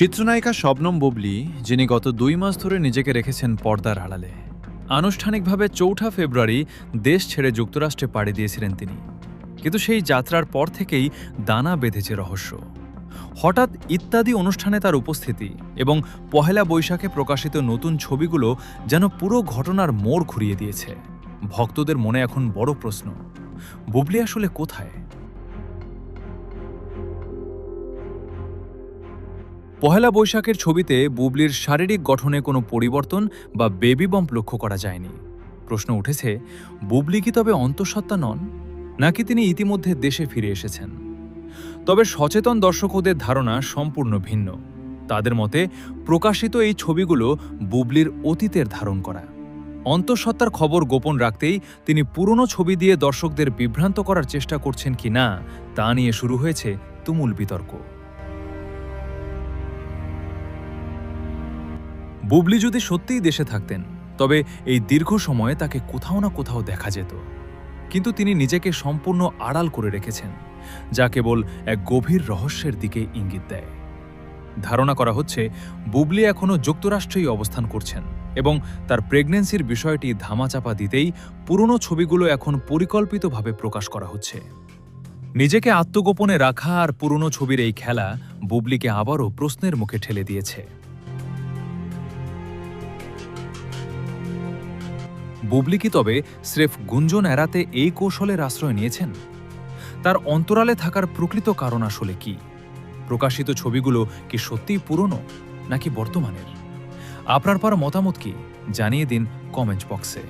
চিত্রনায়িকা শবনম বুবলী, যিনি গত ২ মাস ধরে নিজেকে রেখেছেন পর্দার আড়ালে। আনুষ্ঠানিকভাবে ৪ঠা ফেব্রুয়ারি দেশ ছেড়ে যুক্তরাষ্ট্রে পাড়ি দিয়েছিলেন তিনি। কিন্তু সেই যাত্রার পর থেকেই দানা বেঁধেছে রহস্য। হঠাৎ ইত্যাদি অনুষ্ঠানে তার উপস্থিতি এবং পহেলা বৈশাখে প্রকাশিত নতুন ছবিগুলো যেন পুরো ঘটনার মোড় ঘুরিয়ে দিয়েছে। ভক্তদের মনে এখন বড় প্রশ্ন, বুবলী আসলে কোথায়? পহেলা বৈশাখের ছবিতে বুবলীর শারীরিক গঠনে কোনো পরিবর্তন বা বেবি বাম্প লক্ষ্য করা যায়নি। প্রশ্ন উঠেছে, বুবলী কি তবে অন্তঃসত্ত্বা নন, নাকি তিনি ইতিমধ্যে দেশে ফিরে এসেছেন? তবে সচেতন দর্শকদের ধারণা সম্পূর্ণ ভিন্ন। তাদের মতে প্রকাশিত এই ছবিগুলো বুবলীর অতীতের ধারণ করা। অন্তঃসত্ত্বার খবর গোপন রাখতেই তিনি পুরনো ছবি দিয়ে দর্শকদের বিভ্রান্ত করার চেষ্টা করছেন কি না তা নিয়ে শুরু হয়েছে তুমুল বিতর্ক। বুবলী যদি সত্যিই দেশে থাকতেন, তবে এই দীর্ঘ সময়ে তাকে কোথাও না কোথাও দেখা যেত। কিন্তু তিনি নিজেকে সম্পূর্ণ আড়াল করে রেখেছেন, যা কেবল এক গভীর রহস্যের দিকে ইঙ্গিত দেয়। ধারণা করা হচ্ছে বুবলী এখনও যুক্তরাষ্ট্রেই অবস্থান করছেন এবং তার প্রেগন্যান্সির বিষয়টি ধামাচাপা দিতেই পুরনো ছবিগুলো এখন পরিকল্পিতভাবে প্রকাশ করা হচ্ছে। নিজেকে আত্মগোপনে রাখা আর পুরনো ছবির এই খেলা বুবলীকে আবারও প্রশ্নের মুখে ঠেলে দিয়েছে। বুবলী কি তবে স্রেফ গুঞ্জন এড়াতে এই কৌশলের আশ্রয় নিয়েছেন? তার অন্তরালে থাকার প্রকৃত কারণ আসলে কি? প্রকাশিত ছবিগুলো কি সত্যিই পুরনো নাকি বর্তমানের? আপনার মতামত কি জানিয়ে দিন কমেন্ট বক্সে।